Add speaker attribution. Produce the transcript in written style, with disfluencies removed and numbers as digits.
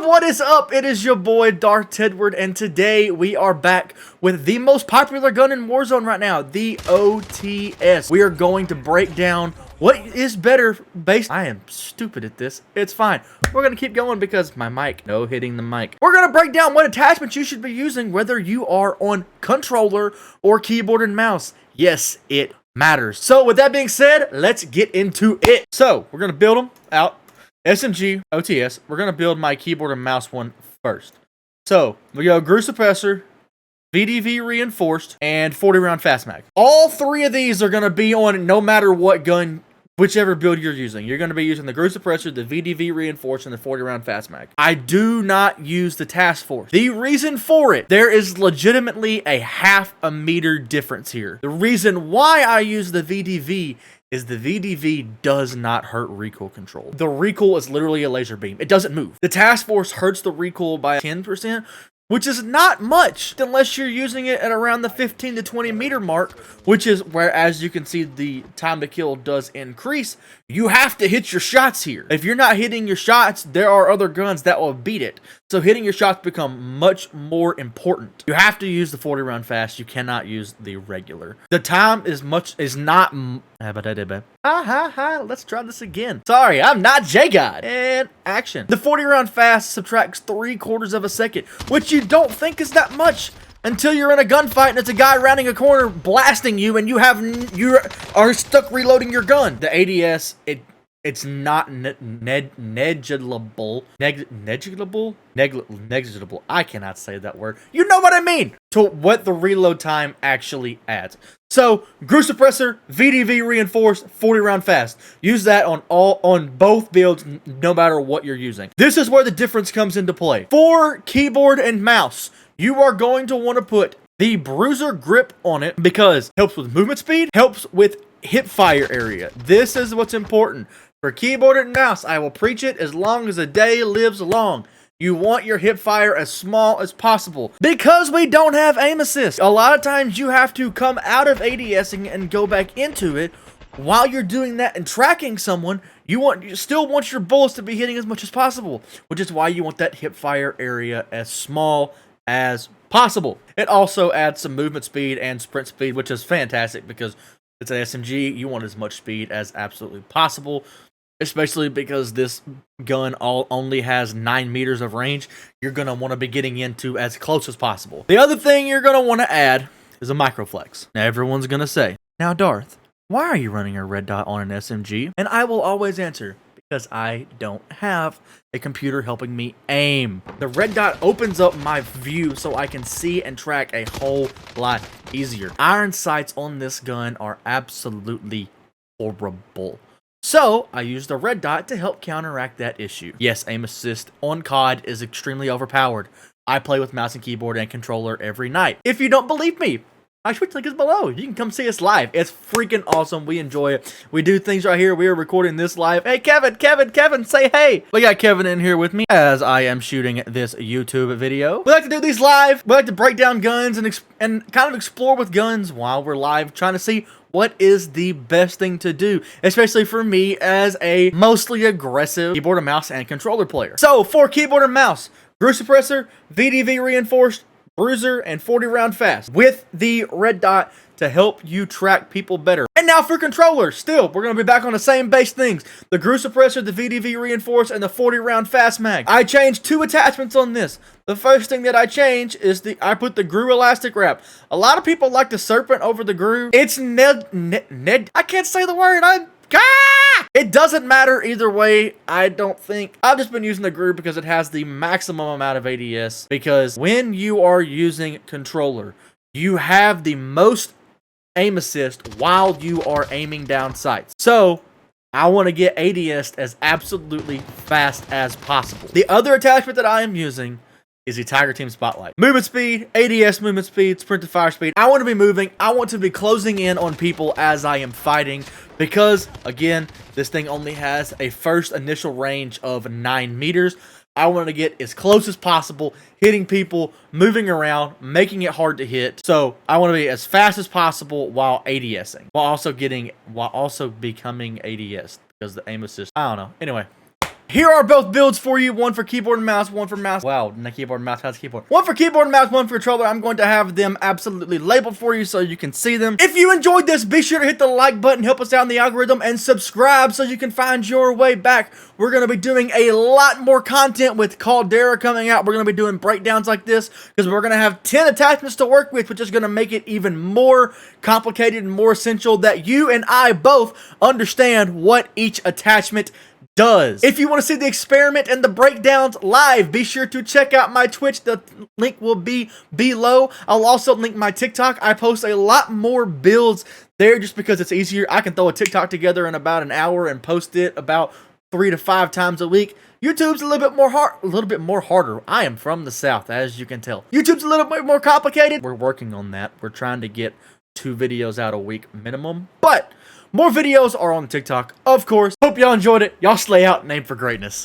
Speaker 1: What is up? It is your boy Darth Tedward, and today we are back with the most popular gun in Warzone right now, the OTS. We are going to break down what is better based... I am stupid at this. It's fine. We're going to keep going because my mic... No hitting the mic. We're going to break down what attachments you should be using, whether you are on controller or keyboard and mouse. Yes, it matters. So with that being said, let's get into it. So we're going to build them out. SMG, OTS, we're going to build my keyboard and mouse one first. So, we go Grew Suppressor, VDV Reinforced, and 40 round fast mag. All three of these are going to be on no matter what gun, whichever build you're using. You're going to be using the Grew Suppressor, the VDV Reinforced, and the 40 round fast mag. I do not use the Task Force. The reason for it, there is legitimately a half a meter difference here. The reason why I use the VDV is the VDV does not hurt recoil control. The recoil is literally a laser beam. It doesn't move. The Task Force hurts the recoil by 10%, which is not much unless you're using it at around the 15 to 20 meter mark, which is where, as you can see, the time to kill does increase. You have to hit your shots here. If you're not hitting your shots, there are other guns that will beat it. So hitting your shots become much more important. You have to use the 40 round fast. You cannot use the regular. The time is not. Let's try this again. Sorry, I'm not J-God. And action. The 40 round fast subtracts 3/4 of a second, which you don't think is that much until you're in a gunfight and it's a guy rounding a corner blasting you and you are stuck reloading your gun. The ADS, it's not negligible. Negligible. I cannot say that word. You know what I mean. To what the reload time actually adds. So, Grew Suppressor, VDV Reinforced, 40 round fast. Use that on both builds, no matter what you're using. This is where the difference comes into play. For keyboard and mouse, you are going to want to put the Bruiser grip on it because it helps with movement speed, helps with hip fire area. This is what's important. For keyboard and mouse, I will preach it as long as the day lives long. You want your hip fire as small as possible because we don't have aim assist. A lot of times you have to come out of ADSing and go back into it. While you're doing that and tracking someone, you still want your bullets to be hitting as much as possible, which is why you want that hip fire area as small as possible. It also adds some movement speed and sprint speed, which is fantastic because it's an SMG. You want as much speed as absolutely possible. Especially because this gun only has 9 meters of range, you're going to want to be getting into as close as possible. The other thing you're going to want to add is a microflex. Now everyone's going to say, now Darth, why are you running a red dot on an SMG? And I will always answer, because I don't have a computer helping me aim. The red dot opens up my view so I can see and track a whole lot easier. Iron sights on this gun are absolutely horrible. So, I used the red dot to help counteract that issue. Yes, aim assist on COD is extremely overpowered. I play with mouse and keyboard and controller every night. If you don't believe me, my Twitch link is below. You can come see us live. It's freaking awesome. We enjoy it. We do things right here. We are recording this live. Hey, Kevin, say hey. We got Kevin in here with me as I am shooting this YouTube video. We like to do these live. We like to break down guns and kind of explore with guns while we're live, trying to see what is the best thing to do, especially for me as a mostly aggressive keyboard and mouse and controller player. So, for keyboard and mouse, Grew Suppressor, VDV Reinforced, Bruiser, and 40 round fast with the red dot to help you track people better. And now for controller, still, we're going to be back on the same base things. The Grew Suppressor, the VDV Reinforced, and the 40 round fast mag. I changed 2 attachments on this. The first thing that I changed is I put the Grew elastic wrap. A lot of people like the Serpent over the Grew. It's I can't say the word. It doesn't matter either way, I don't think. I've just been using the Grew because it has the maximum amount of ADS. Because when you are using controller, you have the most aim assist while you are aiming down sights. So, I want to get ADS as absolutely fast as possible. The other attachment that I am using is the Tiger Team Spotlight. Movement speed, ADS movement speed, sprint to fire speed. I want to be moving. I want to be closing in on people as I am fighting because, again, this thing only has a first initial range of 9 meters. I want to get as close as possible, hitting people, moving around, making it hard to hit. So I want to be as fast as possible while ADSing, while also becoming ADS because the aim assist. I don't know. Anyway, Here are both builds for you, one for keyboard and mouse, one for mouse. Wow, not keyboard and mouse, how's keyboard? One for keyboard and mouse, one for controller. I'm going to have them absolutely labeled for you so you can see them. If you enjoyed this, be sure to hit the like button, help us out in the algorithm, and subscribe so you can find your way back. We're going to be doing a lot more content with Caldera coming out. We're going to be doing breakdowns like this because we're going to have 10 attachments to work with, which is going to make it even more complicated and more essential that you and I both understand what each attachment does. If you want to see the experiment and the breakdowns live, be sure to check out my Twitch. The link will be below. I'll also link my TikTok. I post a lot more builds there just because it's easier. I can throw a TikTok together in about an hour and post it about 3 to 5 times a week. YouTube's a little bit more harder. I am from the South, as you can tell. YouTube's a little bit more complicated. We're working on that. We're trying to get 2 videos out a week minimum, but more videos are on TikTok, of course. Hope y'all enjoyed it. Y'all slay out and aim for greatness.